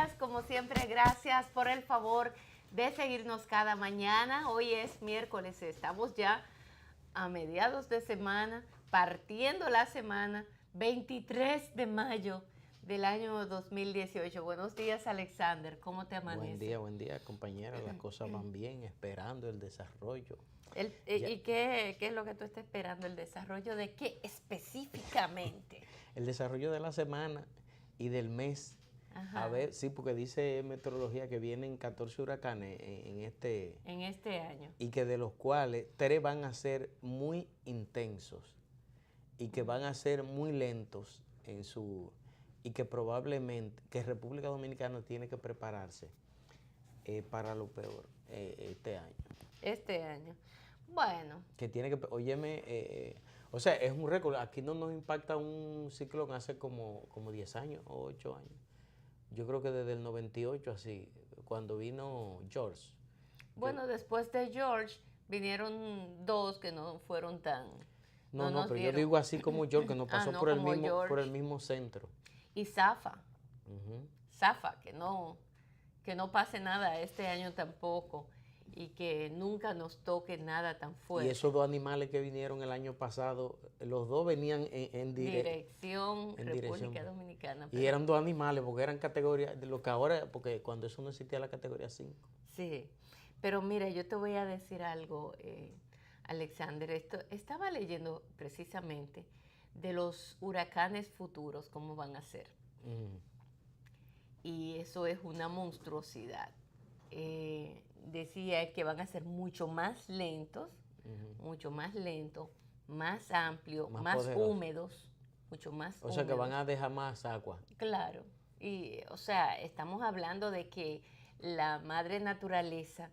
días, como siempre, gracias por el favor de seguirnos cada mañana. Hoy es miércoles, estamos ya a mediados de semana, partiendo la semana, 23 de mayo del año 2018. Buenos días, Alexander, ¿cómo te amanece? Buen día, compañera. Las cosas van bien, esperando el desarrollo. ¿Y qué es lo que tú estás esperando? ¿El desarrollo de qué específicamente? El desarrollo de la semana y del mes. Ajá. A ver, sí, porque dice meteorología que vienen 14 huracanes en este año. Y que de los cuales 3 van a ser muy intensos y que van a ser muy lentos en su... y que probablemente que República Dominicana tiene que prepararse para lo peor este año. Este año. Bueno. Que tiene que, óyeme, o sea, es un récord. Aquí no nos impacta un ciclón hace como 10 años o 8 años. Yo creo que desde el 98 así, cuando vino George. Bueno, después de George vinieron dos que no fueron tan... No, pero yo digo así como George, que no pasó por el mismo centro. Y Zafa. Zafa, que no pase nada este año tampoco y que nunca nos toque nada tan fuerte. Y esos dos animales que vinieron el año pasado, los dos venían en dirección República Dominicana. Y eran dos animales, porque eran categorías, de lo que ahora, porque cuando eso no existía la categoría 5. Sí, pero mira, yo te voy a decir algo, Alexander. Estaba leyendo precisamente de los huracanes futuros, cómo van a ser. Y eso es una monstruosidad. Decía que van a ser mucho más lentos, más amplios, más húmedos, mucho más húmedos. O sea que van a dejar más agua. Claro, y o sea, estamos hablando de que la madre naturaleza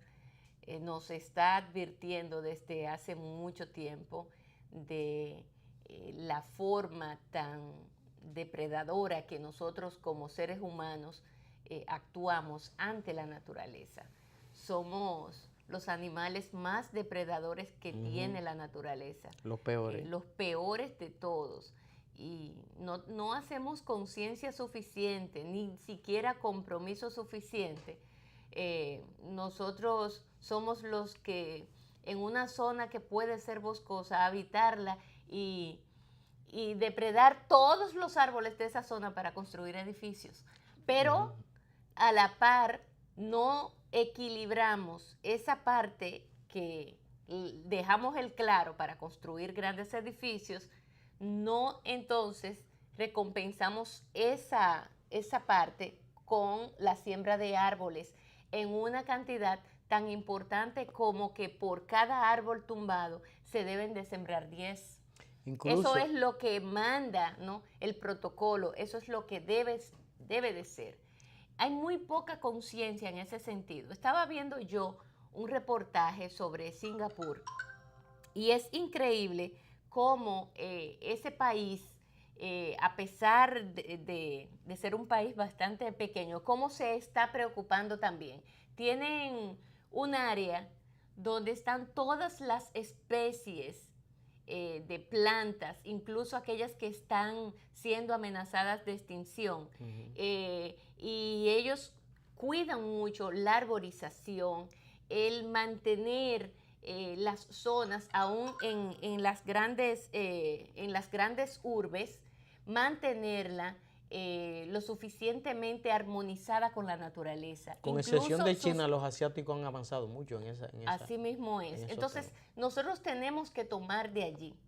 nos está advirtiendo desde hace mucho tiempo de la forma tan depredadora que nosotros como seres humanos actuamos ante la naturaleza. Somos los animales más depredadores que tiene la naturaleza. Los peores. Los peores de todos. Y no hacemos conciencia suficiente, ni siquiera compromiso suficiente. Nosotros somos los que en una zona que puede ser boscosa, habitarla y depredar todos los árboles de esa zona para construir edificios. Pero a la par no equilibramos esa parte que dejamos el claro para construir grandes edificios, no entonces recompensamos esa parte con la siembra de árboles en una cantidad tan importante como que por cada árbol tumbado se deben de sembrar 10. Incluso, eso es lo que manda, ¿no?, el protocolo, eso es lo que debe de ser. Hay muy poca conciencia en ese sentido. Estaba viendo yo un reportaje sobre Singapur y es increíble cómo ese país, a pesar de ser un país bastante pequeño, cómo se está preocupando también. Tienen un área donde están todas las especies de plantas, incluso aquellas que están siendo amenazadas de extinción. Y ellos cuidan mucho la arborización, el mantener las zonas, aún en las grandes urbes, mantenerla lo suficientemente armonizada con la naturaleza. Con excepción de China, los asiáticos han avanzado mucho en esa. Así mismo es. Entonces, nosotros tenemos que tomar de allí,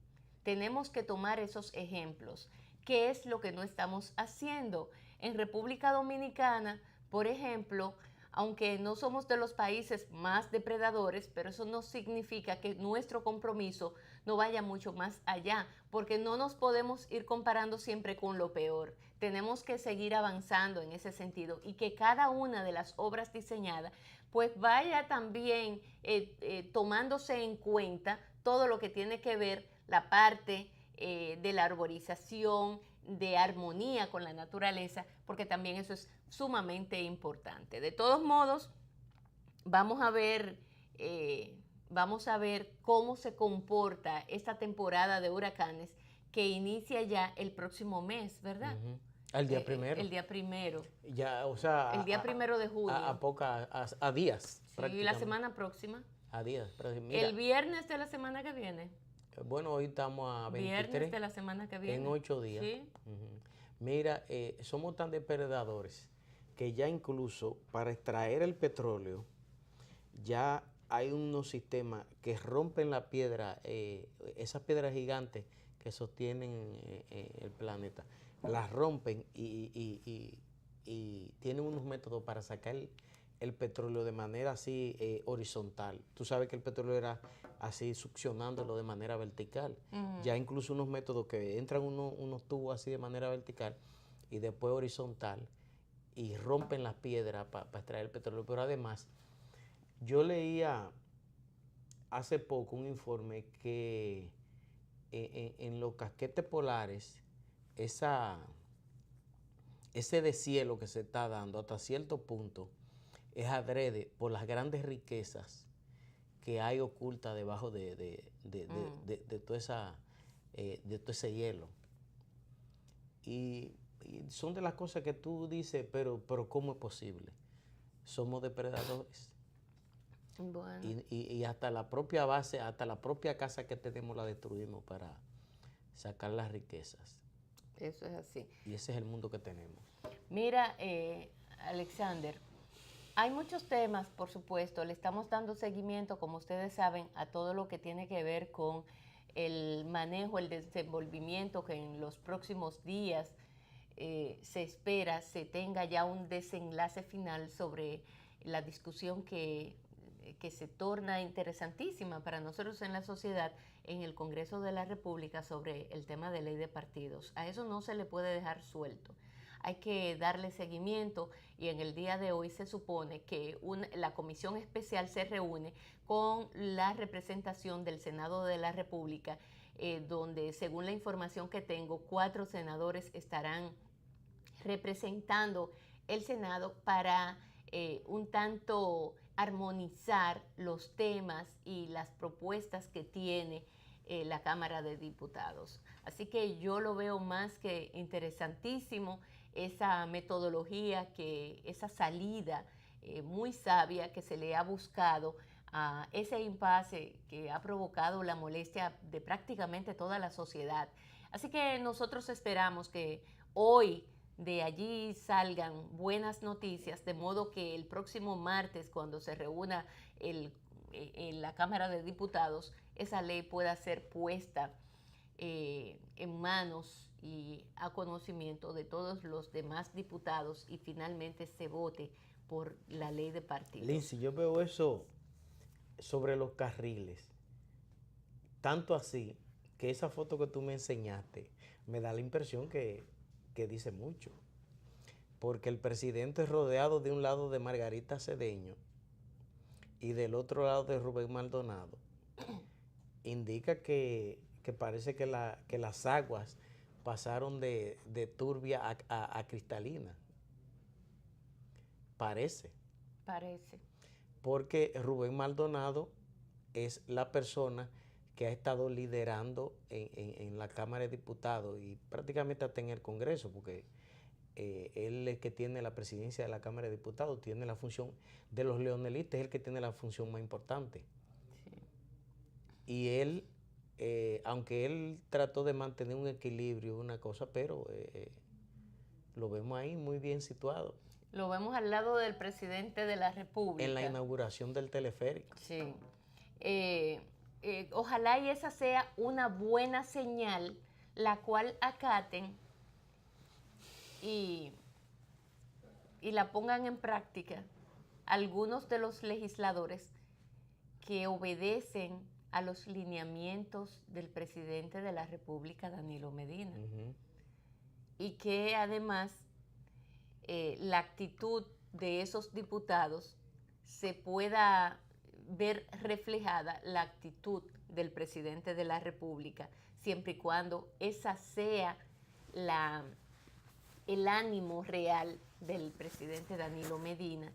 tenemos que tomar esos ejemplos. ¿Qué es lo que no estamos haciendo? En República Dominicana, por ejemplo, aunque no somos de los países más depredadores, pero eso no significa que nuestro compromiso no vaya mucho más allá, porque no nos podemos ir comparando siempre con lo peor. Tenemos que seguir avanzando en ese sentido y que cada una de las obras diseñadas pues vaya también tomándose en cuenta todo lo que tiene que ver la parte de la arborización, de armonía con la naturaleza, porque también eso es sumamente importante. De todos modos, vamos a ver cómo se comporta esta temporada de huracanes que inicia ya el próximo mes, ¿verdad? Al día primero. El día primero. Ya, o sea, El día 1 de julio. A días, Sí, la prácticamente. semana próxima. A días. Mira, El viernes de la semana que viene. bueno, hoy estamos a 23. Viernes de la semana que viene. En 8 días. Sí. Ujú. Mira, somos tan depredadores que ya incluso para extraer el petróleo, ya hay unos sistemas que rompen la piedra, esas piedras gigantes que sostienen el planeta, las rompen y tienen unos métodos para sacar el petróleo de manera así horizontal. Tú sabes que el petróleo era así succionándolo de manera vertical. Ya incluso unos métodos que entran unos tubos así de manera vertical y después horizontal y rompen las piedras para extraer el petróleo. Pero además, yo leía hace poco un informe que en los casquetes polares, ese deshielo que se está dando hasta cierto punto es adrede por las grandes riquezas que hay ocultas debajo de todo ese hielo. Y son de las cosas que tú dices, pero ¿cómo es posible? Somos depredadores. Bueno. Y hasta la propia base, hasta la propia casa que tenemos la destruimos para sacar las riquezas. Eso es así. Y ese es el mundo que tenemos. Mira, Alexander, hay muchos temas, por supuesto. Le estamos dando seguimiento, como ustedes saben, a todo lo que tiene que ver con el manejo, el desenvolvimiento, que en los próximos días se espera se tenga ya un desenlace final sobre la discusión que se torna interesantísima para nosotros en la sociedad en el Congreso de la República sobre el tema de ley de partidos. A eso no se le puede dejar suelto. Hay que darle seguimiento y en el día de hoy se supone que la comisión especial se reúne con la representación del Senado de la República, donde según la información que tengo, 4 senadores estarán representando el Senado para un tanto armonizar los temas y las propuestas que tiene la Cámara de Diputados. Así que yo lo veo más que interesantísimo, esa metodología, esa salida muy sabia que se le ha buscado a ese impasse que ha provocado la molestia de prácticamente toda la sociedad. Así que nosotros esperamos que hoy de allí salgan buenas noticias, de modo que el próximo martes, cuando se reúna en la Cámara de Diputados, esa ley pueda ser puesta en manos y a conocimiento de todos los demás diputados y finalmente se vote por la ley de partidos. Lindsay, yo veo eso sobre los carriles, tanto así que esa foto que tú me enseñaste me da la impresión que dice mucho, porque el presidente es rodeado de un lado de Margarita Cedeño y del otro lado de Rubén Maldonado, indica que parece que las aguas pasaron de turbia a cristalina. Parece. Porque Rubén Maldonado es la persona que ha estado liderando en la Cámara de Diputados y prácticamente hasta en el Congreso, porque él es el que tiene la presidencia de la Cámara de Diputados, tiene la función de los leonelistas, es el que tiene la función más importante. Sí. Y él, aunque él trató de mantener un equilibrio, una cosa, pero lo vemos ahí muy bien situado. Lo vemos al lado del presidente de la República. En la inauguración del teleférico. Sí. Ojalá y esa sea una buena señal, la cual acaten y la pongan en práctica algunos de los legisladores que obedecen a los lineamientos del presidente de la República, Danilo Medina. Y que además la actitud de esos diputados se pueda ver reflejada la actitud del presidente de la República, siempre y cuando esa sea el ánimo real del presidente Danilo Medina,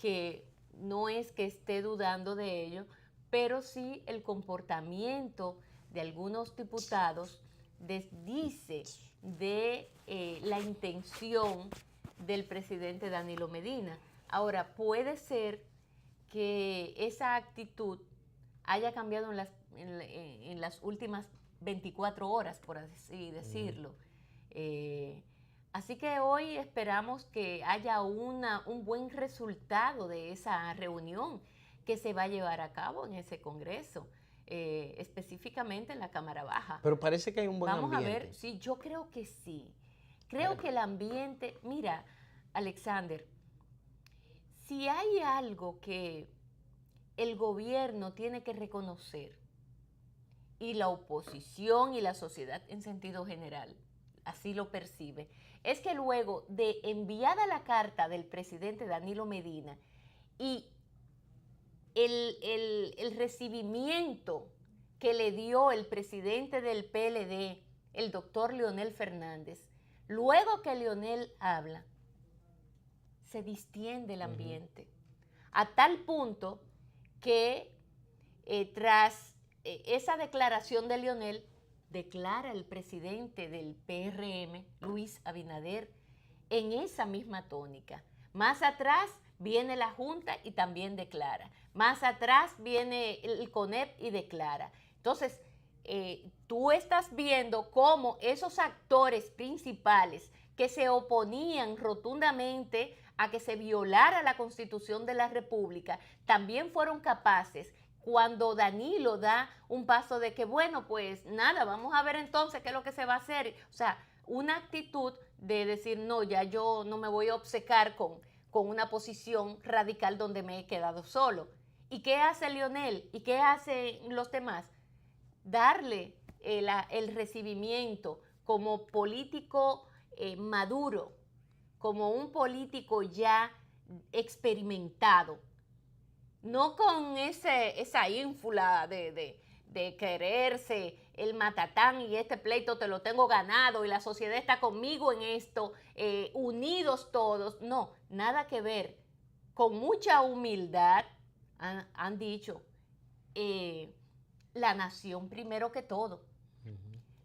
que no es que esté dudando de ello, pero sí el comportamiento de algunos diputados desdice de la intención del presidente Danilo Medina. Ahora, puede ser que esa actitud haya cambiado en las últimas 24 horas, por así decirlo. Así que hoy esperamos que haya un buen resultado de esa reunión que se va a llevar a cabo en ese Congreso, específicamente en la Cámara Baja. Pero parece que hay un buen ambiente. Vamos a ver, sí, yo creo que sí. Creo que el ambiente, mira, Alexander, si hay algo que el gobierno tiene que reconocer, y la oposición y la sociedad en sentido general así lo percibe, es que luego de enviada la carta del presidente Danilo Medina y el recibimiento que le dio el presidente del PLD, el doctor Leonel Fernández, luego que Leonel habla, se distiende el ambiente, a tal punto que tras esa declaración de Leonel, declara el presidente del PRM, Luis Abinader, en esa misma tónica. Más atrás viene la Junta y también declara. Más atrás viene el CONEP y declara. Entonces, tú estás viendo cómo esos actores principales que se oponían rotundamente a que se violara la Constitución de la República, también fueron capaces, cuando Danilo da un paso de que, bueno, pues nada, vamos a ver entonces qué es lo que se va a hacer. O sea, una actitud de decir, no, ya yo no me voy a obcecar con una posición radical donde me he quedado solo. ¿Y qué hace Leonel? ¿Y qué hacen los demás? Darle el recibimiento como político maduro, como un político ya experimentado, no con esa ínfula de quererse el matatán y este pleito te lo tengo ganado y la sociedad está conmigo en esto, unidos todos. No, nada que ver. Con mucha humildad han dicho, la nación primero que todo.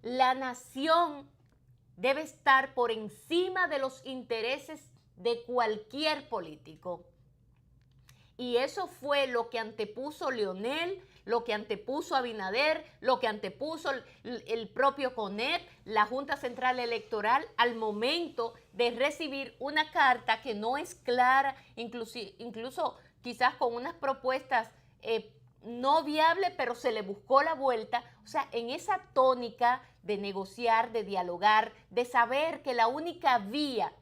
La nación debe estar por encima de los intereses de cualquier político. Y eso fue lo que antepuso Leonel, lo que antepuso Abinader, lo que antepuso el propio CONEP, la Junta Central Electoral, al momento de recibir una carta que no es clara, incluso quizás con unas propuestas no viables, pero se le buscó la vuelta. O sea, en esa tónica de negociar, de dialogar, de saber que la única vía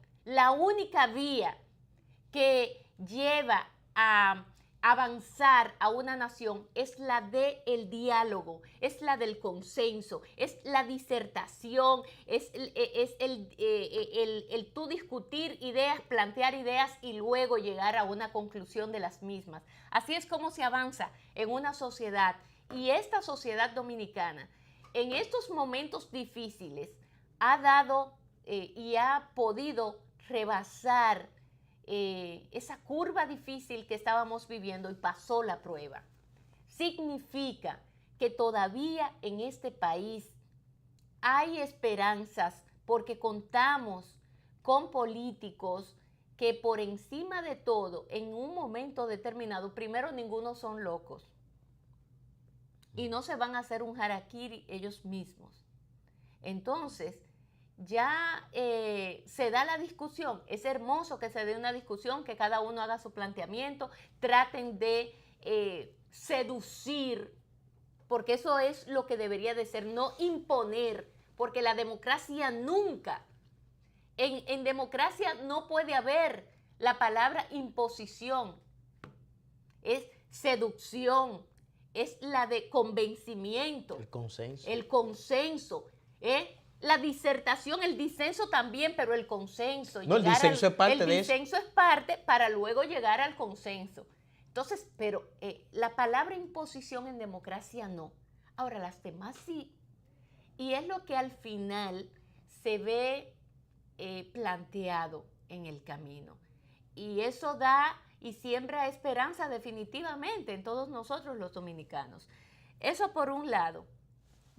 que lleva a avanzar a una nación es la del diálogo, es la del consenso, es la disertación, es el tú discutir ideas, plantear ideas y luego llegar a una conclusión de las mismas. Así es como se avanza en una sociedad, y esta sociedad dominicana en estos momentos difíciles ha dado y ha podido rebasar esa curva difícil que estábamos viviendo y pasó la prueba. Significa que todavía en este país hay esperanzas porque contamos con políticos que por encima de todo, en un momento determinado, primero, ninguno son locos y no se van a hacer un harakiri ellos mismos. Entonces, ya se da la discusión. Es hermoso que se dé una discusión, que cada uno haga su planteamiento, traten de seducir, porque eso es lo que debería de ser, no imponer, porque la democracia nunca, en democracia no puede haber la palabra imposición, es seducción, es la de convencimiento. El consenso, la disertación, el disenso también, pero el consenso. No, el disenso es parte de eso. El disenso es parte para luego llegar al consenso. Entonces, pero la palabra imposición en democracia no. Ahora, las demás sí. Y es lo que al final se ve planteado en el camino. Y eso da y siembra esperanza definitivamente en todos nosotros los dominicanos. Eso por un lado.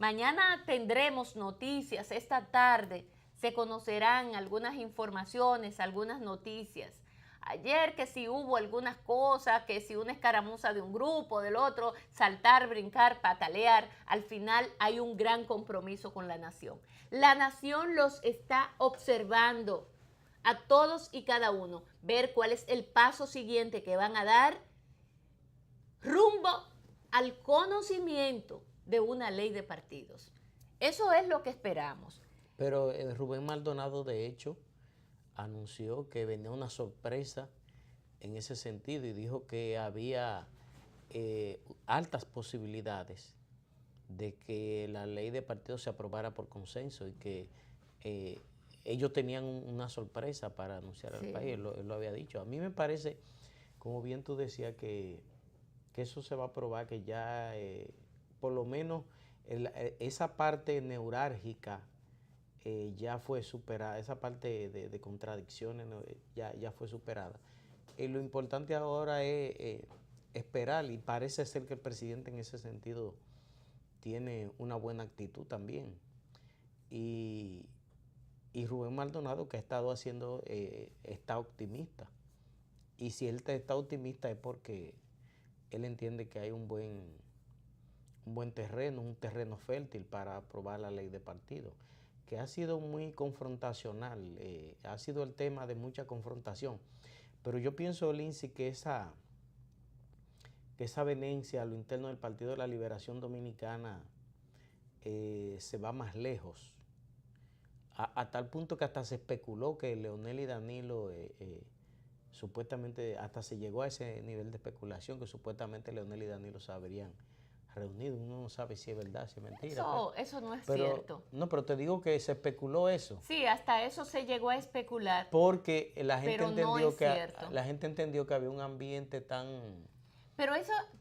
Mañana tendremos noticias, esta tarde se conocerán algunas informaciones, algunas noticias. Ayer que si hubo algunas cosas, que si una escaramuza de un grupo, del otro, saltar, brincar, patalear, al final hay un gran compromiso con la nación. La nación los está observando a todos y cada uno, ver cuál es el paso siguiente que van a dar rumbo al conocimiento de una ley de partidos. Eso es lo que esperamos. Pero Rubén Maldonado, de hecho, anunció que venía una sorpresa en ese sentido y dijo que había altas posibilidades de que la ley de partidos se aprobara por consenso y que ellos tenían una sorpresa para anunciar al país, él lo había dicho. A mí me parece, como bien tú decías, que eso se va a aprobar, que ya por lo menos esa parte neurálgica ya fue superada, esa parte de contradicciones ya fue superada. Lo importante ahora es esperar, y parece ser que el presidente en ese sentido tiene una buena actitud también. Y Rubén Maldonado, que ha estado haciendo, está optimista. Y si él está optimista es porque él entiende que hay un buen terreno, un terreno fértil para aprobar la ley de partidos, que ha sido muy confrontacional, ha sido el tema de mucha confrontación. Pero yo pienso, Lindsay, que esa venencia a lo interno del Partido de la Liberación Dominicana se va más lejos, a tal punto que hasta se especuló que Leonel y Danilo, supuestamente, hasta se llegó a ese nivel de especulación, que supuestamente Leonel y Danilo se habrían reunido. Uno no sabe si es verdad, si es mentira. Eso no es cierto. No, pero te digo que se especuló eso. Sí, hasta eso se llegó a especular. Porque la gente la gente entendió que había un ambiente tan... Pero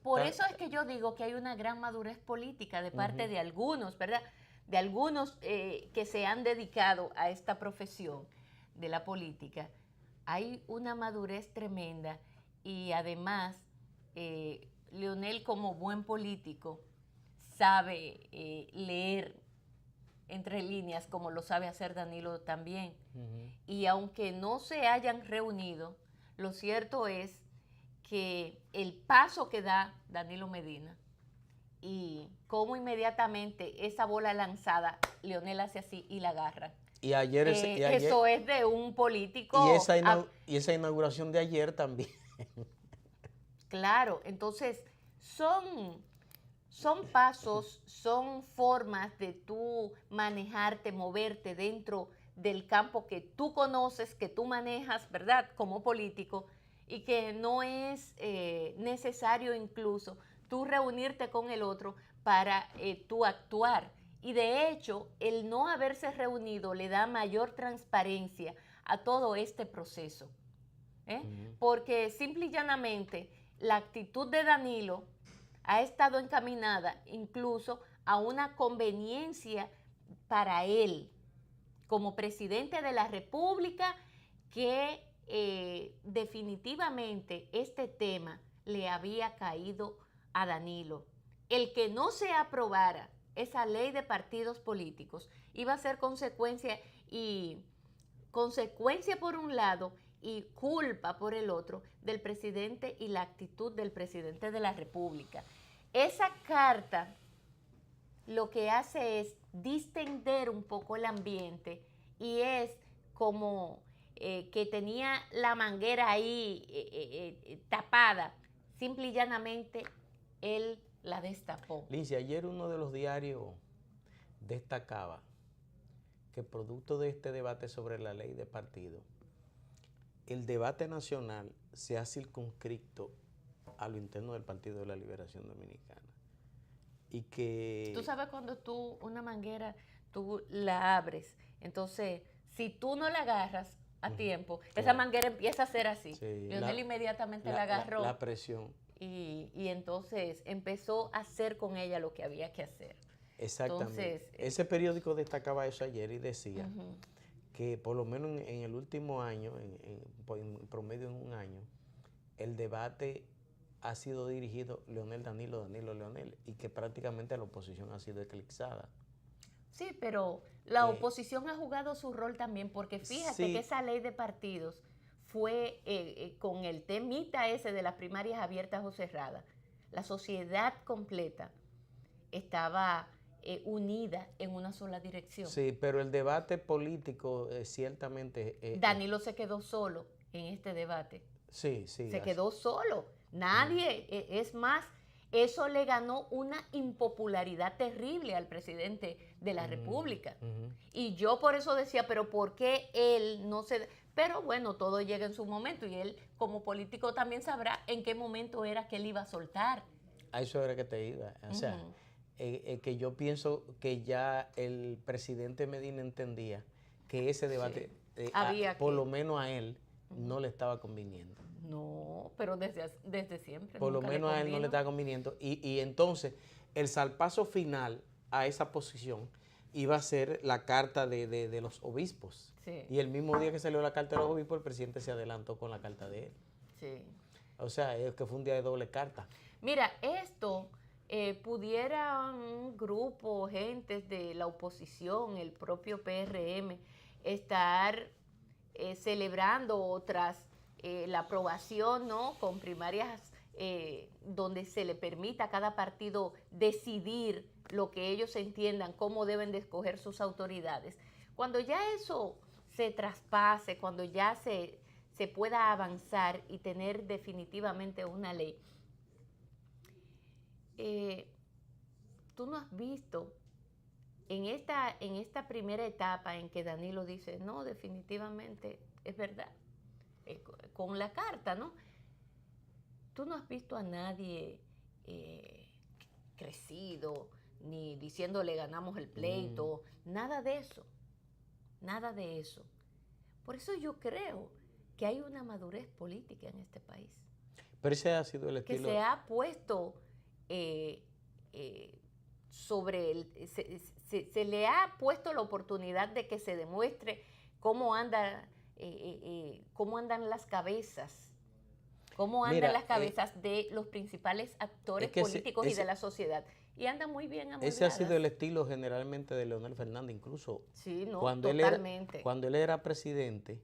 por eso es que yo digo que hay una gran madurez política de parte de algunos, ¿verdad? De algunos que se han dedicado a esta profesión de la política. Hay una madurez tremenda y además Leonel, como buen político, sabe leer entre líneas como lo sabe hacer Danilo también. Y aunque no se hayan reunido, lo cierto es que el paso que da Danilo Medina y cómo inmediatamente esa bola lanzada, Leonel hace así y la agarra. Y ayer, eso es de un político. Y esa inauguración de ayer también. Claro, entonces son pasos, son formas de tú manejarte, moverte dentro del campo que tú conoces, que tú manejas, ¿verdad? Como político, y que no es necesario incluso tú reunirte con el otro para tú actuar. Y de hecho, el no haberse reunido le da mayor transparencia a todo este proceso. Porque simple y llanamente la actitud de Danilo ha estado encaminada incluso a una conveniencia para él como presidente de la República, que definitivamente este tema le había caído a Danilo. El que no se aprobara esa ley de partidos políticos iba a ser consecuencia por un lado y culpa por el otro del presidente y la actitud del presidente de la República. Esa carta lo que hace es distender un poco el ambiente y es como que tenía la manguera ahí tapada. Simple y llanamente él la destapó. Lindsay, ayer uno de los diarios destacaba que producto de este debate sobre la ley de partido, el debate nacional se ha circunscrito a lo interno del Partido de la Liberación Dominicana. Y que... Tú sabes cuando una manguera, tú la abres, entonces, si tú no la agarras a tiempo, esa manguera empieza a ser así. Sí, Leonel inmediatamente la agarró. La presión. Y entonces empezó a hacer con ella lo que había que hacer. Exactamente. Entonces, ese periódico destacaba eso ayer y decía que por lo menos en el último año, en promedio en un año, el debate ha sido dirigido Leonel, Danilo, Danilo, Leonel, y que prácticamente la oposición ha sido eclipsada. Sí, pero la oposición ha jugado su rol también, porque fíjate sí, que esa ley de partidos fue con el temita ese de las primarias abiertas o cerradas. La sociedad completa estaba unida en una sola dirección. Sí, pero el debate político ciertamente... Danilo se quedó solo en este debate. Sí, sí. Se quedó solo. Nadie, es más, eso le ganó una impopularidad terrible al presidente de la República. Y yo por eso decía, pero ¿por qué él no se...? Pero bueno, todo llega en su momento y él como político también sabrá en qué momento era que él iba a soltar. A eso era que te iba. O sea, que yo pienso que ya el presidente Medina entendía que ese debate, por lo menos a él, no le estaba conviniendo. No, pero desde siempre. Por lo menos a él no le estaba conviniendo. Y entonces el salpazo final a esa posición iba a ser la carta de los obispos. Sí. Y el mismo día que salió la carta de los obispos, el presidente se adelantó con la carta de él. Sí. O sea, es que fue un día de doble carta. Mira, esto pudiera un grupo, gentes de la oposición, el propio PRM, estar celebrando tras la aprobación, ¿no?, con primarias donde se le permita a cada partido decidir lo que ellos entiendan, cómo deben de escoger sus autoridades. Cuando ya eso se traspase, cuando ya se pueda avanzar y tener definitivamente una ley, tú no has visto en esta primera etapa en que Danilo dice, no, definitivamente es verdad, con la carta, ¿no? Tú no has visto a nadie crecido, ni diciéndole ganamos el pleito, nada de eso, nada de eso. Por eso yo creo que hay una madurez política en este país. Pero ese ha sido el estilo... Que se ha puesto se le ha puesto la oportunidad de que se demuestre cómo andan las cabezas, de los principales actores políticos y de la sociedad. Y andan muy bien amoldadas. Ese ha sido el estilo generalmente de Leonel Fernández, incluso sí, no, cuando totalmente. Cuando él era presidente,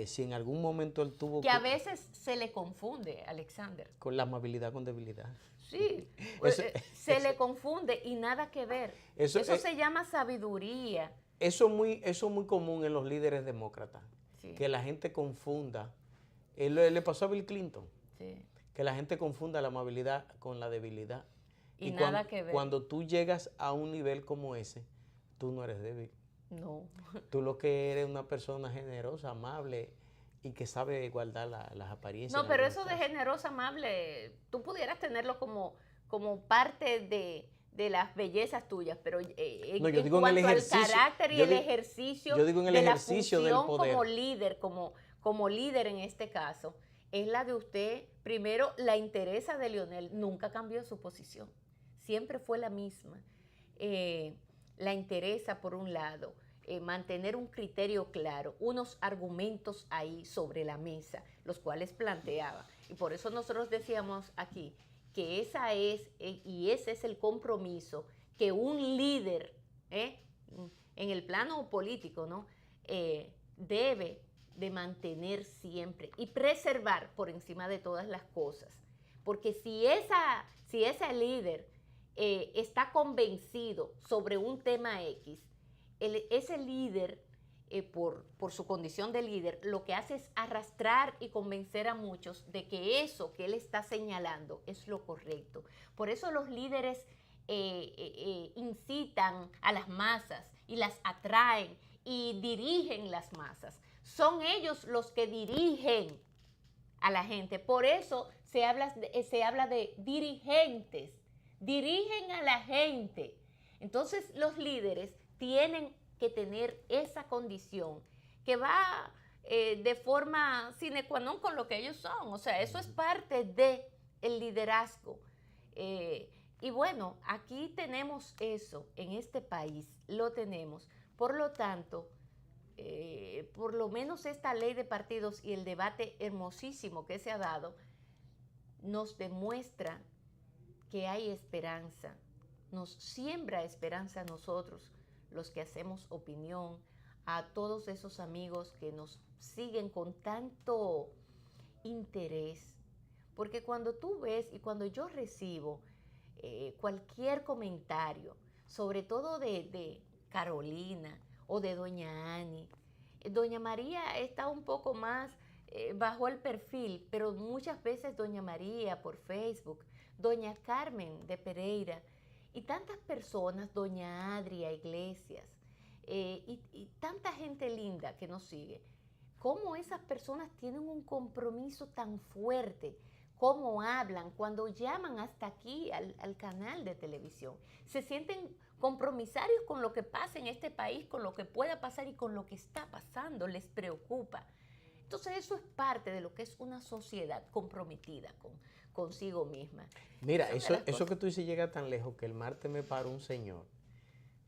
si en algún momento él tuvo... Que a veces se le confunde, Alexander. Con la amabilidad con debilidad. Sí, se le confunde y nada que ver. Eso se llama sabiduría. Eso es muy común en los líderes demócratas, sí, que la gente confunda. Le pasó a Bill Clinton, sí, que la gente confunda la amabilidad con la debilidad. Y nada que ver. Cuando tú llegas a un nivel como ese, tú no eres débil. No. Tú lo que eres una persona generosa, amable y que sabe guardar las apariencias. No, pero eso de generosa, amable, tú pudieras tenerlo como parte de las bellezas tuyas, pero en cuanto al carácter y el ejercicio, yo digo en el ejercicio del poder como líder en este caso, es la de usted. Primero, la interesa de Leonel nunca cambió su posición, siempre fue la misma. La interesa, por un lado, mantener un criterio claro, unos argumentos ahí sobre la mesa, los cuales planteaba. Y por eso nosotros decíamos aquí que esa es, y ese es el compromiso que un líder, en el plano político, ¿no?, debe de mantener siempre y preservar por encima de todas las cosas. Porque si ese líder está convencido sobre un tema X, ese líder, por su condición de líder, lo que hace es arrastrar y convencer a muchos de que eso que él está señalando es lo correcto. Por eso los líderes incitan a las masas y las atraen y dirigen las masas. Son ellos los que dirigen a la gente. Por eso se habla de dirigentes. Dirigen a la gente. Entonces los líderes tienen que tener esa condición que va de forma sine qua non con lo que ellos son. O sea, eso es parte del liderazgo. Y bueno, aquí tenemos eso, en este país lo tenemos. Por lo tanto, por lo menos esta ley de partidos y el debate hermosísimo que se ha dado, nos demuestra que hay esperanza, nos siembra esperanza a nosotros, los que hacemos opinión, a todos esos amigos que nos siguen con tanto interés. Porque cuando tú ves y cuando yo recibo cualquier comentario, sobre todo de Carolina o de doña Ani, doña María está un poco más bajo el perfil, pero muchas veces doña María por Facebook, doña Carmen de Pereira y tantas personas, doña Adria Iglesias y tanta gente linda que nos sigue, cómo esas personas tienen un compromiso tan fuerte, cómo hablan, cuando llaman hasta aquí al canal de televisión, se sienten compromisarios con lo que pasa en este país, con lo que pueda pasar y con lo que está pasando, les preocupa. Entonces eso es parte de lo que es una sociedad comprometida consigo misma. Mira, eso que tú dices llega tan lejos que el martes me paró un señor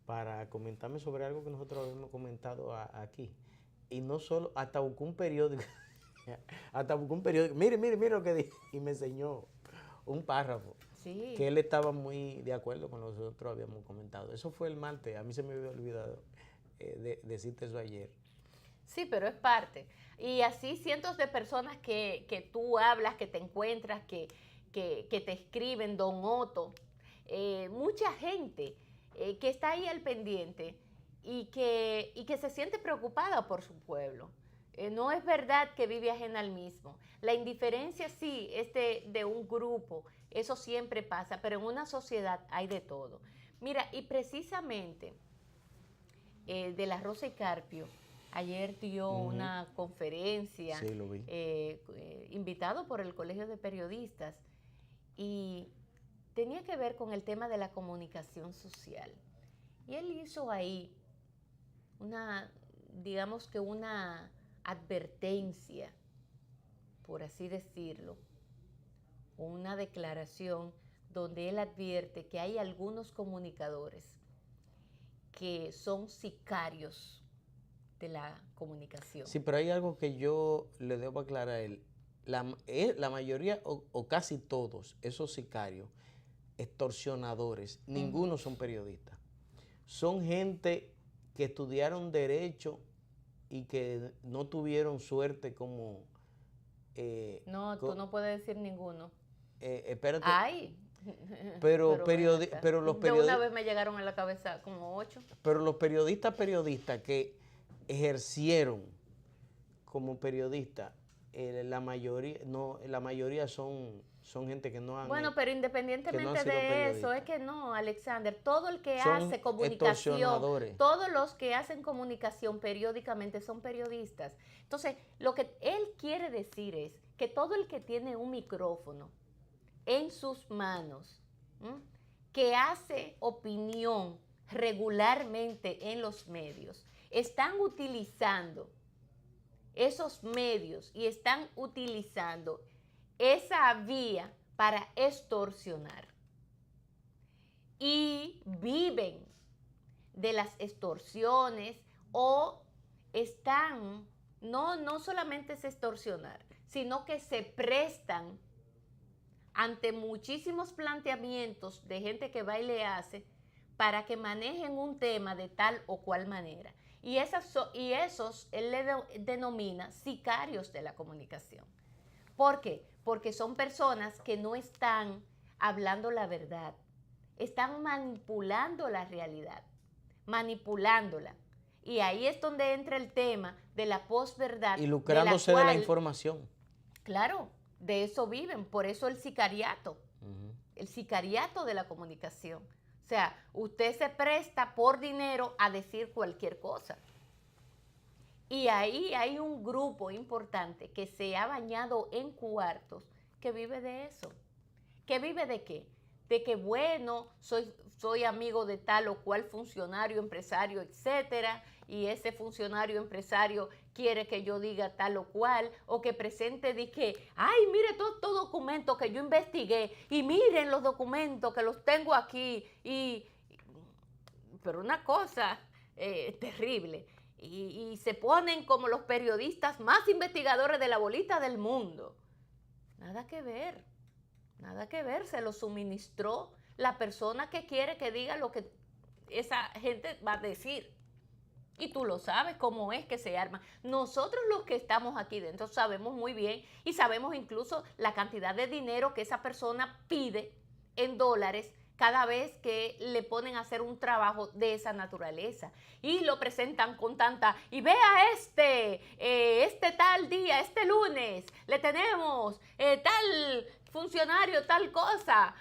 para comentarme sobre algo que nosotros habíamos comentado aquí. Y no solo, hasta buscó un periódico, mire lo que dije, y me enseñó un párrafo. Sí. Que él estaba muy de acuerdo con lo que nosotros habíamos comentado. Eso fue el martes, a mí se me había olvidado decirte eso ayer. Sí, pero es parte. Y así cientos de personas que tú hablas, que te encuentras, que te escriben, Don Otto, mucha gente que está ahí al pendiente y que se siente preocupada por su pueblo. No es verdad que vive ajena al mismo. La indiferencia sí es de un grupo, eso siempre pasa, pero en una sociedad hay de todo. Mira, y precisamente de la Rosa y Carpio, ayer dio una conferencia, sí, lo vi. Invitado por el Colegio de Periodistas, y tenía que ver con el tema de la comunicación social. Y él hizo ahí digamos que una advertencia, por así decirlo, una declaración donde él advierte que hay algunos comunicadores que son sicarios de la comunicación. Sí, pero hay algo que yo le debo aclarar a él. La mayoría o casi todos esos sicarios, extorsionadores, ninguno son periodistas. Son gente que estudiaron derecho y que no tuvieron suerte como... tú no puedes decir ninguno. Espérate. Ay. Pero los periodistas... De una vez me llegaron a la cabeza como 8. Pero los periodistas que ejercieron como periodistas, la mayoría son gente que no han... Bueno, pero independientemente de eso, es que no, Alexander, todo el que son hace comunicación, todos los que hacen comunicación periódicamente son periodistas. Entonces, lo que él quiere decir es que todo el que tiene un micrófono en sus manos, que hace opinión regularmente en los medios, están utilizando esos medios y están utilizando esa vía para extorsionar. Y viven de las extorsiones o están, no solamente es extorsionar, sino que se prestan ante muchísimos planteamientos de gente que va y le hace para que manejen un tema de tal o cual manera. Y esos él le denomina sicarios de la comunicación. ¿Por qué? Porque son personas que no están hablando la verdad, están manipulando la realidad, manipulándola. Y ahí es donde entra el tema de la posverdad. Y lucrándose de la información. Claro, de eso viven, por eso el sicariato de la comunicación. O sea, usted se presta por dinero a decir cualquier cosa. Y ahí hay un grupo importante que se ha bañado en cuartos que vive de eso. ¿Que vive de qué? De que, bueno, soy amigo de tal o cual funcionario, empresario, etcétera, y ese funcionario, empresario quiere que yo diga tal o cual, o que presente, dije, ay, mire todo documento que yo investigué, y miren los documentos que los tengo aquí, pero una cosa terrible. Y se ponen como los periodistas más investigadores de la bolita del mundo. Nada que ver. Nada que ver, se lo suministró la persona que quiere que diga lo que esa gente va a decir. Y tú lo sabes cómo es que se arma. Nosotros los que estamos aquí dentro sabemos muy bien y sabemos incluso la cantidad de dinero que esa persona pide en dólares cada vez que le ponen a hacer un trabajo de esa naturaleza. Y lo presentan con tanta, y vea este tal día, este lunes, le tenemos tal funcionario, tal cosa.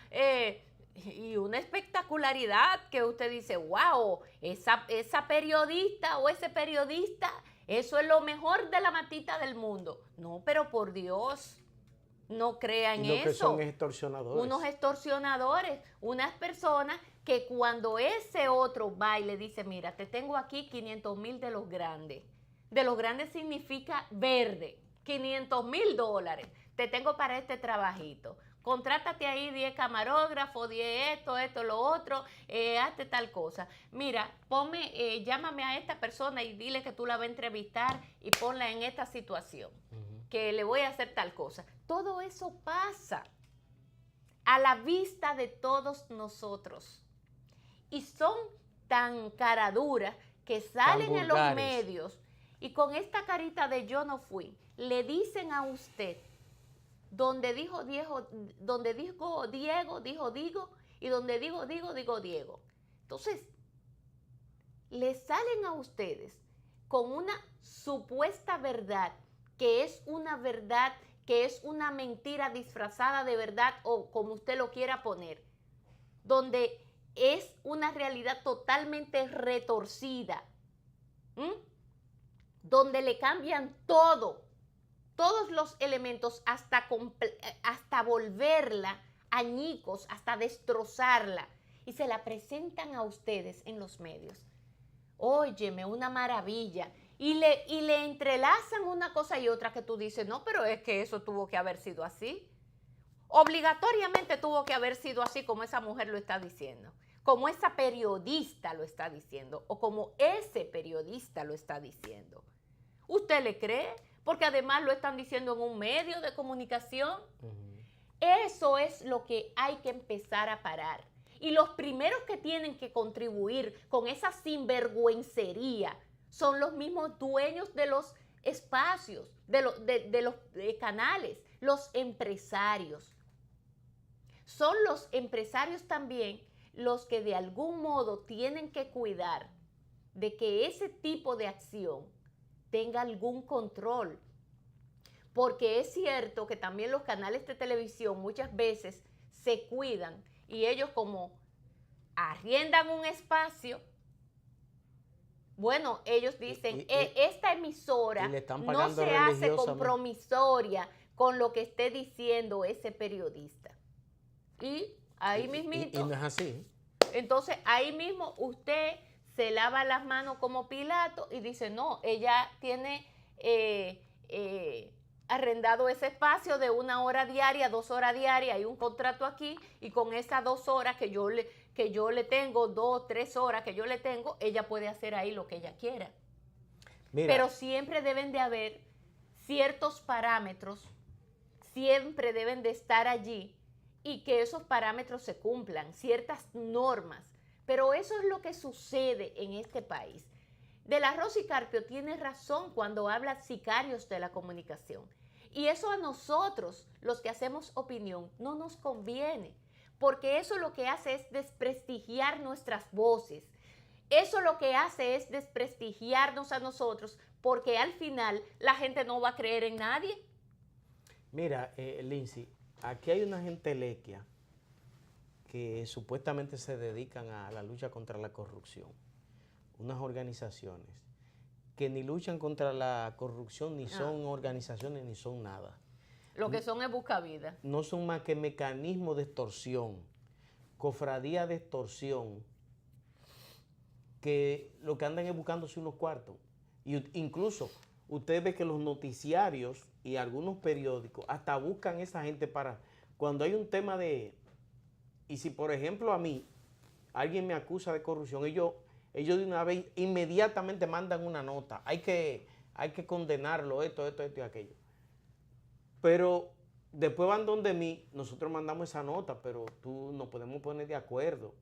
Y una espectacularidad que usted dice, wow, esa periodista o ese periodista, eso es lo mejor de la matita del mundo. No, pero por Dios, no crea en Y lo eso. que son extorsionadores. Unos extorsionadores, unas personas que cuando ese otro va y le dice, mira, te tengo aquí 500,000 de los grandes. De los grandes significa verde, 500,000 dólares. Te tengo para este trabajito. Contrátate ahí 10 camarógrafos, 10 esto, lo otro, hazte tal cosa. Mira, llámame a esta persona y dile que tú la vas a entrevistar y ponla en esta situación, que le voy a hacer tal cosa. Todo eso pasa a la vista de todos nosotros. Y son tan caraduras que salen en los medios y con esta carita de yo no fui, le dicen a usted, donde dijo Diego, dijo Digo, y donde digo Diego. Entonces, le salen a ustedes con una supuesta verdad, que es una verdad, que es una mentira disfrazada de verdad, o como usted lo quiera poner, donde es una realidad totalmente retorcida, donde le cambian todos los elementos hasta volverla añicos, hasta destrozarla, y se la presentan a ustedes en los medios. Óyeme, una maravilla. Y le entrelazan una cosa y otra que tú dices, no, pero es que eso tuvo que haber sido así. Obligatoriamente tuvo que haber sido así como esa mujer lo está diciendo, como esa periodista lo está diciendo, o como ese periodista lo está diciendo. ¿Usted le cree? Porque además lo están diciendo en un medio de comunicación. Eso es lo que hay que empezar a parar. Y los primeros que tienen que contribuir con esa sinvergüencería son los mismos dueños de los espacios, de los canales, los empresarios. Son los empresarios también los que de algún modo tienen que cuidar de que ese tipo de acción tenga algún control. Porque es cierto que también los canales de televisión muchas veces se cuidan y ellos como arriendan un espacio, bueno, ellos dicen, esta emisora no se hace compromisoria con lo que esté diciendo ese periodista. Y ahí mismito. Y no es así. Entonces, ahí mismo usted se lava las manos como Pilato y dice, no, ella tiene arrendado ese espacio de 1 hora diaria, 2 horas diarias, hay un contrato aquí, y con esas 2 horas que yo le tengo, 2, 3 horas que yo le tengo, ella puede hacer ahí lo que ella quiera. Mira. Pero siempre deben de haber ciertos parámetros, siempre deben de estar allí, y que esos parámetros se cumplan, ciertas normas. Pero eso es lo que sucede en este país. De la Rosa y Carpio tiene razón cuando habla sicarios de la comunicación. Y eso a nosotros, los que hacemos opinión, no nos conviene. Porque eso lo que hace es desprestigiar nuestras voces. Eso lo que hace es desprestigiarnos a nosotros, porque al final la gente no va a creer en nadie. Mira, Lindsay, aquí hay una gentelequia que supuestamente se dedican a la lucha contra la corrupción. Unas organizaciones que ni luchan contra la corrupción, ni son organizaciones, ni son nada. Lo que son es buscavidas. No son más que mecanismos de extorsión, cofradías de extorsión, que lo que andan es buscándose unos cuartos. Y incluso usted ve que los noticiarios y algunos periódicos hasta buscan a esa gente para cuando hay un tema de... Y si, por ejemplo, a mí alguien me acusa de corrupción, ellos de una vez inmediatamente mandan una nota. Hay que condenarlo, esto y aquello. Pero después van donde mí, nosotros mandamos esa nota, pero tú no podemos poner de acuerdo.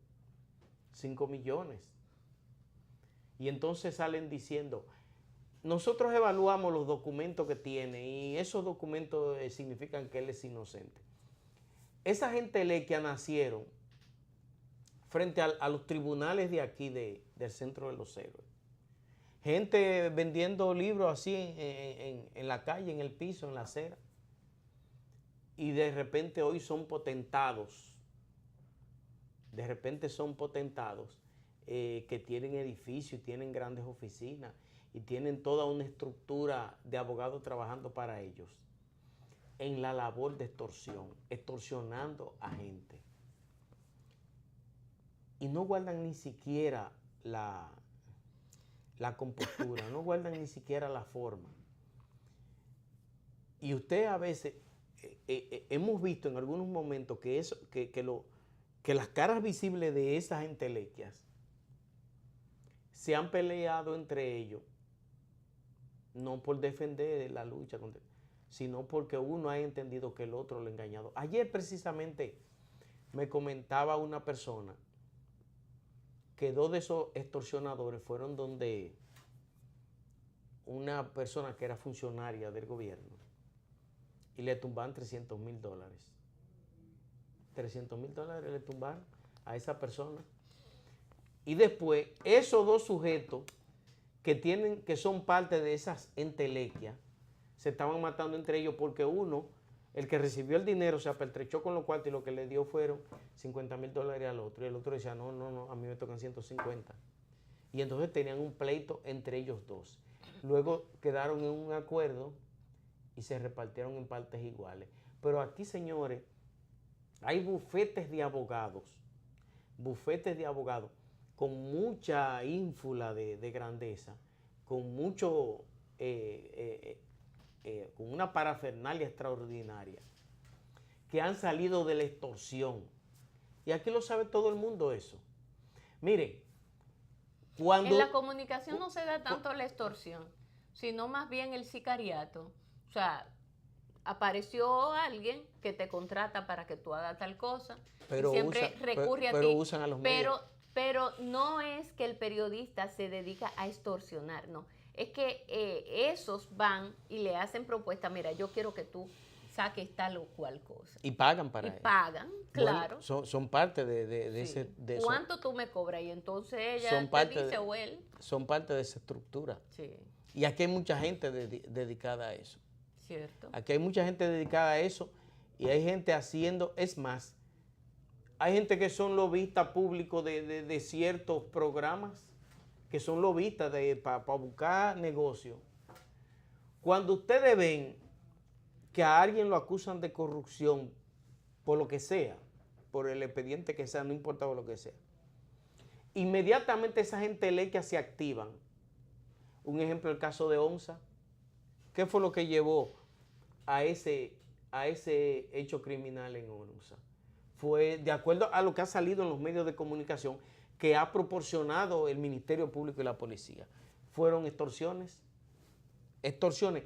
5 millones. Y entonces salen diciendo, nosotros evaluamos los documentos que tiene y esos documentos significan que él es inocente. Esa gente lequia nacieron frente a los tribunales de aquí, del Centro de los Héroes. Gente vendiendo libros así en la calle, en el piso, en la acera. Y de repente hoy son potentados. De repente son potentados que tienen edificios y tienen grandes oficinas y tienen toda una estructura de abogados trabajando para ellos en la labor de extorsión, extorsionando a gente. Y no guardan ni siquiera la compostura, no guardan ni siquiera la forma. Y usted a veces, hemos visto en algunos momentos que las caras visibles de esas entelequias se han peleado entre ellos, no por defender la lucha, sino porque uno ha entendido que el otro lo ha engañado. Ayer precisamente me comentaba una persona que 2 de esos extorsionadores fueron donde una persona que era funcionaria del gobierno y le tumbaron $300,000. $300,000 le tumbaron a esa persona. Y después, esos 2 sujetos que son parte de esas entelequias, se estaban matando entre ellos porque uno, el que recibió el dinero, se apertrechó con los cuartos y lo que le dio fueron $50,000 al otro. Y el otro decía, no, a mí me tocan 150. Y entonces tenían un pleito entre ellos 2. Luego quedaron en un acuerdo y se repartieron en partes iguales. Pero aquí, señores, hay bufetes de abogados con mucha ínfula de grandeza, con mucho, con una parafernalia extraordinaria, que han salido de la extorsión. Y aquí lo sabe todo el mundo eso. Miren, cuando... En la comunicación no se da tanto la extorsión, sino más bien el sicariato. O sea, apareció alguien que te contrata para que tú hagas tal cosa, pero y siempre recurre a ti. Pero usan a los medios. Pero no es que el periodista se dedica a extorsionar, no. Es que esos van y le hacen propuesta, mira, yo quiero que tú saques tal o cual cosa. Y pagan para eso. Y pagan, claro. Bueno, son parte de Sí. ese... De ¿Cuánto tú me cobras? Y entonces ella son te dice o él. Son parte de esa estructura. Sí. Y aquí hay mucha gente dedicada a eso. Cierto. Aquí hay mucha gente dedicada a eso y hay gente haciendo, es más, hay gente que son lobistas públicos de ciertos programas, que son lobistas para buscar negocios. Cuando ustedes ven que a alguien lo acusan de corrupción, por lo que sea, por el expediente que sea, no importa por lo que sea, inmediatamente esa gente lequia se activan. Un ejemplo, el caso de Onza. ¿Qué fue lo que llevó a ese hecho criminal en Onza? Fue, de acuerdo a lo que ha salido en los medios de comunicación, que ha proporcionado el Ministerio Público y la policía. Fueron extorsiones. Extorsiones.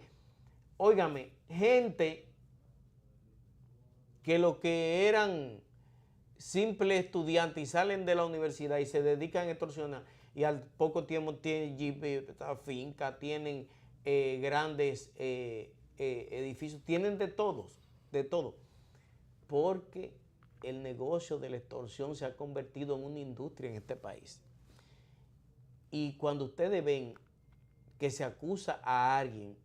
Óigame, gente que lo que eran simples estudiantes y salen de la universidad y se dedican a extorsionar y al poco tiempo tienen finca, tienen grandes edificios, tienen de todo, porque el negocio de la extorsión se ha convertido en una industria en este país. Y cuando ustedes ven que se acusa a alguien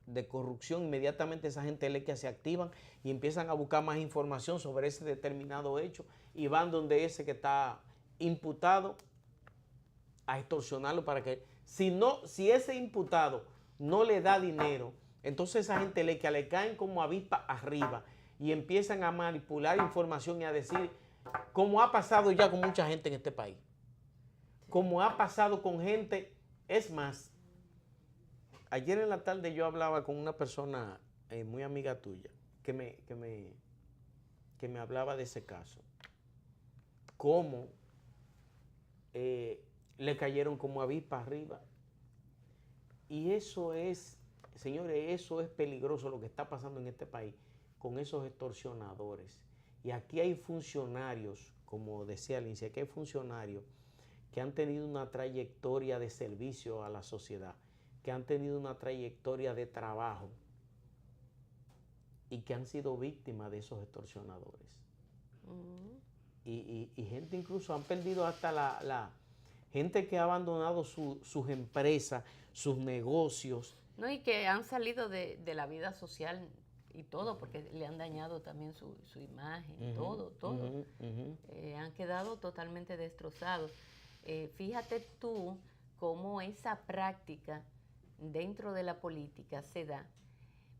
de corrupción, inmediatamente esa gente lequia se activan y empiezan a buscar más información sobre ese determinado hecho y van donde ese que está imputado a extorsionarlo para que, si ese imputado no le da dinero, entonces esa gente lequia le caen como avispa arriba y empiezan a manipular información y a decir, como ha pasado ya con mucha gente en este país, como ha pasado con gente, es más, ayer en la tarde yo hablaba con una persona muy amiga tuya que me hablaba de ese caso, cómo le cayeron como avispa arriba. Y eso es, señores, eso es peligroso lo que está pasando en este país con esos extorsionadores. Y aquí hay funcionarios, como decía Lindsay, aquí hay funcionarios que han tenido una trayectoria de servicio a la sociedad, que han tenido una trayectoria de trabajo y que han sido víctimas de esos extorsionadores. Y gente incluso han perdido hasta la gente que ha abandonado sus empresas, sus negocios. No, y que han salido de la vida social y todo, porque le han dañado también su imagen, todo. Han quedado totalmente destrozados. Fíjate tú cómo esa práctica dentro de la política se da,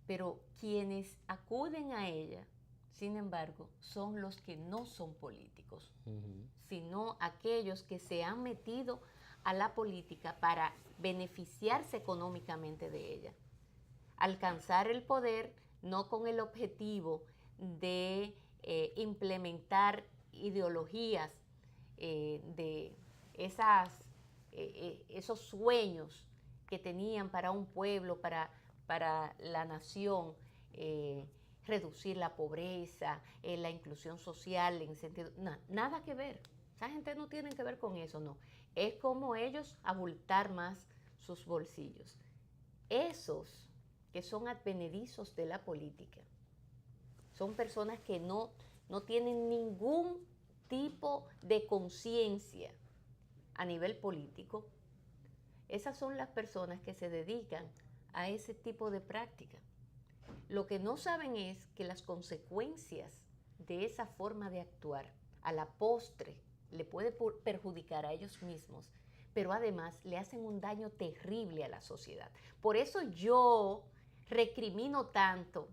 pero quienes acuden a ella, sin embargo, son los que no son políticos, sino aquellos que se han metido a la política para beneficiarse económicamente de ella. Alcanzar el poder no con el objetivo de implementar ideologías de esos sueños que tenían para un pueblo, para la nación, reducir la pobreza, la inclusión social, en sentido, nada que ver. Esa gente no tiene que ver con eso, no. Es como ellos abultar más sus bolsillos. Esos que son advenedizos de la política son personas que no tienen ningún tipo de conciencia a nivel político. Esas son las personas que se dedican a ese tipo de práctica. Lo que no saben es que las consecuencias de esa forma de actuar a la postre le puede perjudicar a ellos mismos, pero además le hacen un daño terrible a la sociedad. Por eso yo recrimino tanto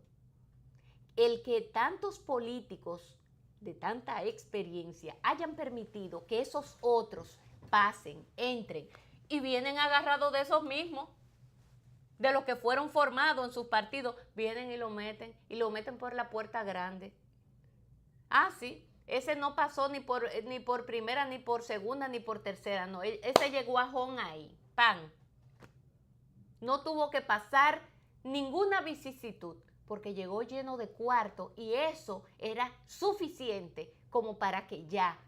el que tantos políticos de tanta experiencia hayan permitido que esos otros pasen, entren y vienen agarrados de esos mismos, de los que fueron formados en sus partidos, vienen y lo meten por la puerta grande. Ah, sí, ese no pasó ni por primera, ni por segunda, ni por tercera, no, ese llegó a Jón ahí, pan. No tuvo que pasar ninguna vicisitud, porque llegó lleno de cuarto y eso era suficiente como para que ya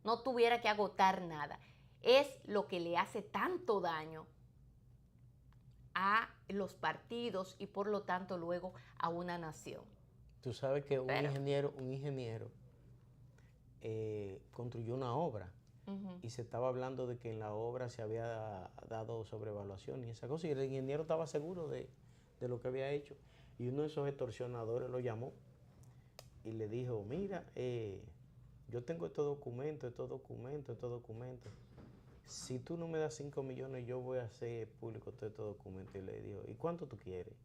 no tuviera que agotar nada. Es lo que le hace tanto daño a los partidos y por lo tanto luego a una nación. Tú sabes que un ingeniero construyó una obra y se estaba hablando de que en la obra se había dado sobrevaluación y esa cosa, y el ingeniero estaba seguro de lo que había hecho, y uno de esos extorsionadores lo llamó y le dijo, mira, yo tengo estos documentos, si tú no me das 5 millones, yo voy a hacer público todos estos documentos. Y le dijo, ¿y cuánto tú quieres?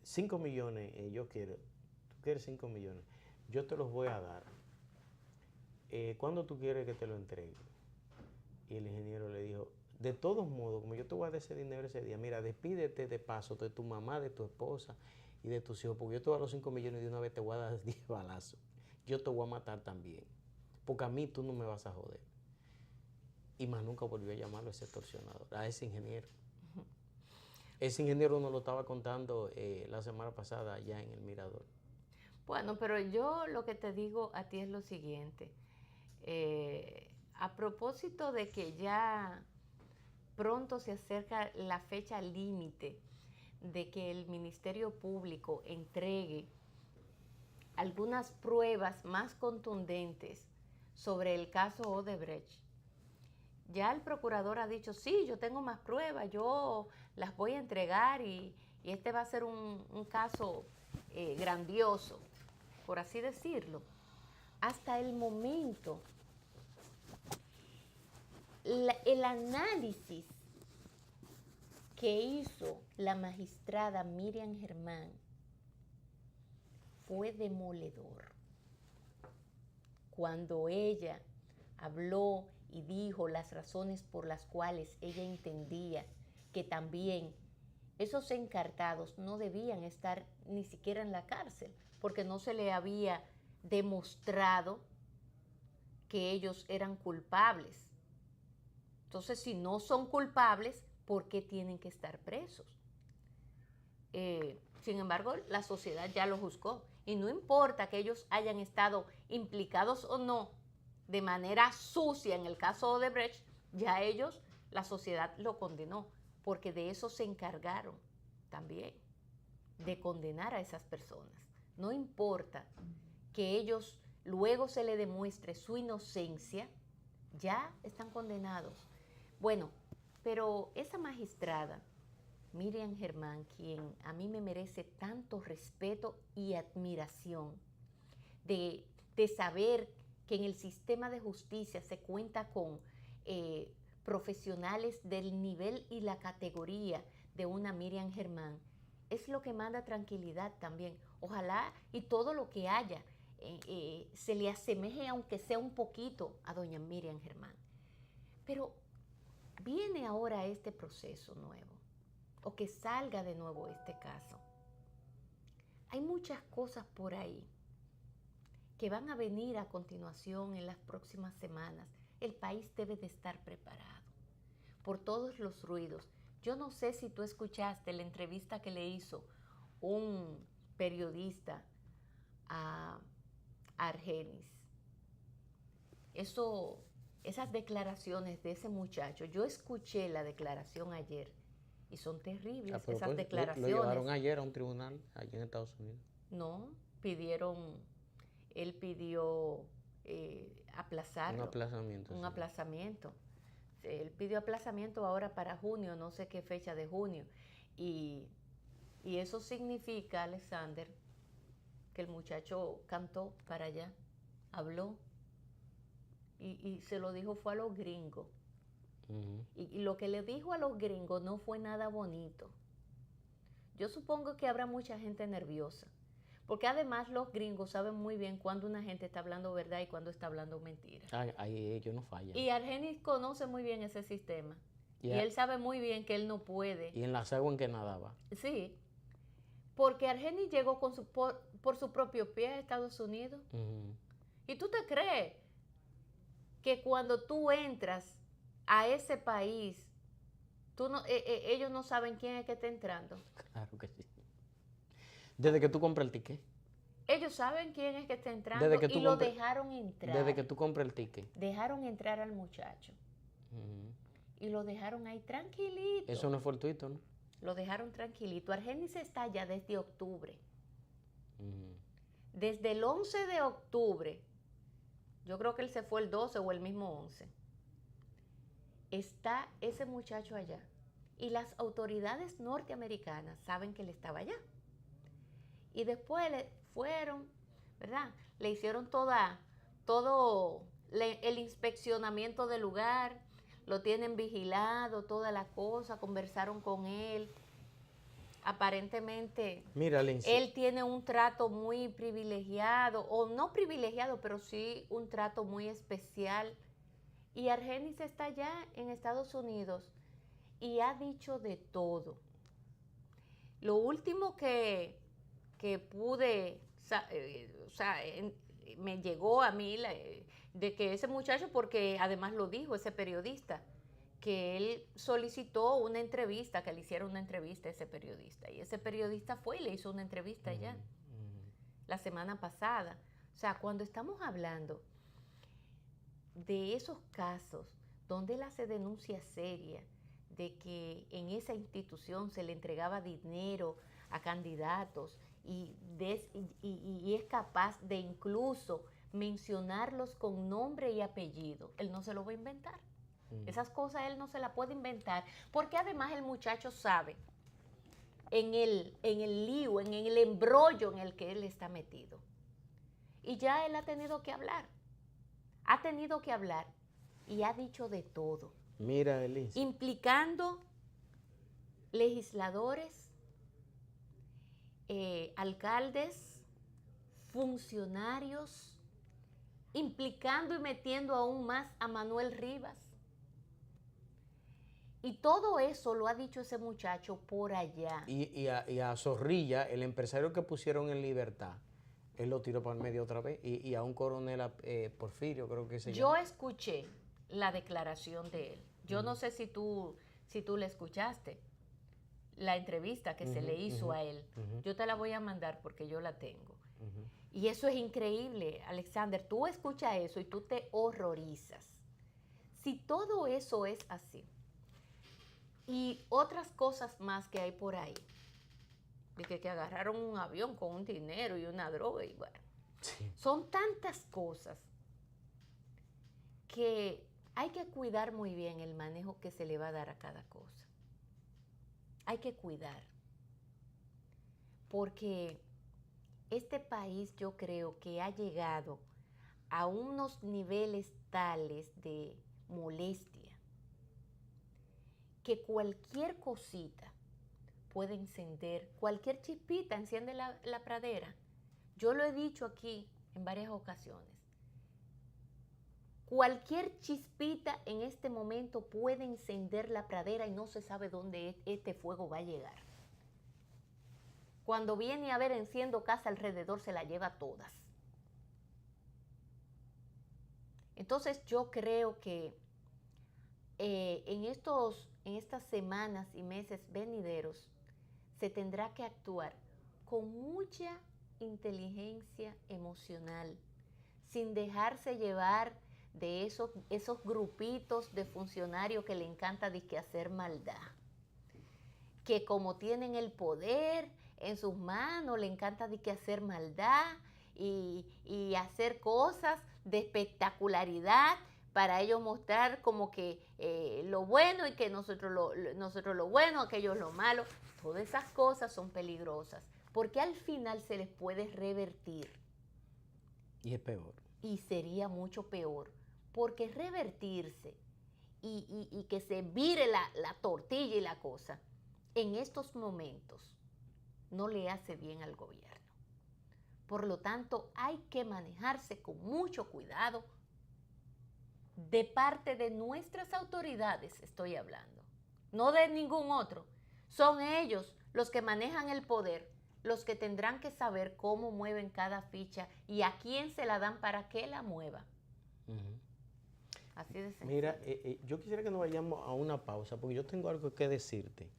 5 millones yo quiero. ¿Tú quieres 5 millones? Yo te los voy a dar. ¿Cuándo tú quieres que te lo entregue? Y el ingeniero le dijo, de todos modos, como yo te voy a dar ese dinero ese día, mira, despídete de paso de tu mamá, de tu esposa y de tus hijos, porque yo te voy a dar los 5 millones y de una vez te voy a dar 10 balazos. Yo te voy a matar también, porque a mí tú no me vas a joder. Y más nunca volvió a llamarlo a ese extorsionador, a ese ingeniero. Ese ingeniero nos lo estaba contando la semana pasada allá en el Mirador. Bueno, pero yo lo que te digo a ti es lo siguiente. A propósito de que ya pronto se acerca la fecha límite de que el Ministerio Público entregue algunas pruebas más contundentes sobre el caso Odebrecht. Ya el procurador ha dicho, sí, yo tengo más pruebas, yo las voy a entregar y este va a ser un caso grandioso, por así decirlo. Hasta el momento, el análisis que hizo la magistrada Miriam Germán fue demoledor. Cuando ella habló y dijo las razones por las cuales ella entendía que también esos encartados no debían estar ni siquiera en la cárcel, porque no se le había demostrado que ellos eran culpables. Entonces, si no son culpables, ¿por qué tienen que estar presos? Sin embargo, la sociedad ya lo juzgó. Y no importa que ellos hayan estado implicados o no de manera sucia en el caso de Odebrecht, ya ellos, la sociedad lo condenó, porque de eso se encargaron también, de condenar a esas personas. No importa que ellos luego se le demuestre su inocencia, ya están condenados. Bueno, pero esa magistrada, Miriam Germán, quien a mí me merece tanto respeto y admiración, de saber que en el sistema de justicia se cuenta con profesionales del nivel y la categoría de una Miriam Germán, es lo que manda tranquilidad también. Ojalá y todo lo que haya se le asemeje, aunque sea un poquito, a doña Miriam Germán. Pero viene ahora este proceso nuevo, o que salga de nuevo este caso. Hay muchas cosas por ahí que van a venir a continuación en las próximas semanas. El país debe de estar preparado por todos los ruidos. Yo no sé si tú escuchaste la entrevista que le hizo un periodista a Argenis. Esas declaraciones de ese muchacho, yo escuché la declaración ayer y son terribles esas declaraciones. ¿Lo llevaron ayer a un tribunal allí en Estados Unidos? No, él pidió aplazarlo. Un aplazamiento. Un aplazamiento. Él pidió aplazamiento ahora para junio, no sé qué fecha de junio. Y eso significa, Alexander, que el muchacho cantó para allá, habló. Y se lo dijo fue a los gringos. Y lo que le dijo a los gringos no fue nada bonito. Yo supongo que habrá mucha gente nerviosa, porque además los gringos saben muy bien cuando una gente está hablando verdad y cuando está hablando mentira. Ahí ellos no fallan. Y Argenis conoce muy bien ese sistema. Y él sabe muy bien que él no puede. Y en la agua en que nadaba. Sí, porque Argenis llegó por su propio pie a Estados Unidos. ¿Y tú te crees que cuando tú entras a ese país, ellos no saben quién es que está entrando? Claro que sí. Desde que tú compras el ticket. Ellos saben quién es que está entrando y lo dejaron entrar. Desde que tú compras el ticket. Dejaron entrar al muchacho. Y lo dejaron ahí tranquilito. Eso no es fortuito, ¿no? Lo dejaron tranquilito. Argenis está allá desde octubre. Desde el 11 de octubre. Yo creo que él se fue el 12 o el mismo 11. Está ese muchacho allá. Y las autoridades norteamericanas saben que él estaba allá. Y después le fueron, ¿verdad? Le hicieron todo el inspeccionamiento del lugar, lo tienen vigilado, toda la cosa, conversaron con él. Aparentemente, mira, Lindsay, él tiene un trato muy privilegiado, o no privilegiado, pero sí un trato muy especial. Y Argenis está allá en Estados Unidos y ha dicho de todo. Lo último que pude, me llegó a mí de que ese muchacho, porque además lo dijo ese periodista, que él solicitó una entrevista, que le hiciera una entrevista a ese periodista. Y ese periodista fue y le hizo una entrevista ya, la semana pasada. O sea, cuando estamos hablando de esos casos donde él hace denuncia seria de que en esa institución se le entregaba dinero a candidatos y es capaz de incluso mencionarlos con nombre y apellido, él no se lo va a inventar. Esas cosas él no se las puede inventar, porque además el muchacho sabe en el lío, en el embrollo en el que él está metido. Y ya él ha tenido que hablar y ha dicho de todo. Mira, Elise. Implicando legisladores, alcaldes, funcionarios, implicando y metiendo aún más a Manuel Rivas. Y todo eso lo ha dicho ese muchacho por allá. Y a Zorrilla, el empresario que pusieron en libertad, él lo tiró para el medio otra vez. Y a un coronel Porfirio, creo que se llama. Yo escuché la declaración de él. Yo no sé si tú la escuchaste. la entrevista que se le hizo a él. Yo te la voy a mandar porque yo la tengo. Y eso es increíble, Alexander. Tú escuchas eso y tú te horrorizas. Si todo eso es así, y otras cosas más que hay por ahí, de que agarraron un avión con un dinero y una droga, y bueno, son tantas cosas que hay que cuidar muy bien el manejo que se le va a dar a cada cosa. Hay que cuidar, porque este país yo creo que ha llegado a unos niveles tales de molestia que cualquier cosita puede encender, cualquier chispita enciende la pradera. Yo lo he dicho aquí en varias ocasiones. Cualquier chispita en este momento puede encender la pradera y no se sabe dónde este fuego va a llegar. Cuando viene a ver enciendo casa alrededor, se la lleva todas. Entonces yo creo que en estas semanas y meses venideros se tendrá que actuar con mucha inteligencia emocional, sin dejarse llevar de esos grupitos de funcionarios que le encanta disque hacer maldad, que como tienen el poder en sus manos, le encanta disque hacer maldad y hacer cosas de espectacularidad para ellos mostrar como que lo bueno y que nosotros lo bueno, aquellos lo malo. Todas esas cosas son peligrosas, porque al final se les puede revertir. Y es peor. Y sería mucho peor, porque revertirse y que se vire la tortilla y la cosa, en estos momentos no le hace bien al gobierno. Por lo tanto, hay que manejarse con mucho cuidado de parte de nuestras autoridades, estoy hablando, no de ningún otro. Son ellos los que manejan el poder, los que tendrán que saber cómo mueven cada ficha y a quién se la dan para que la mueva. Así de sencillo. Mira, yo quisiera que nos vayamos a una pausa, porque yo tengo algo que decirte.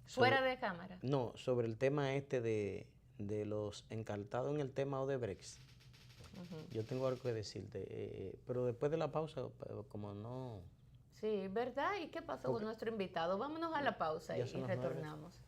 ¿Fuera de cámara? No, sobre el tema este de los encartados en el tema Odebrecht. Yo tengo algo que decirte, pero después de la pausa, como no... Sí, ¿verdad? ¿Y qué pasó con nuestro invitado? Vámonos a la pausa y retornamos.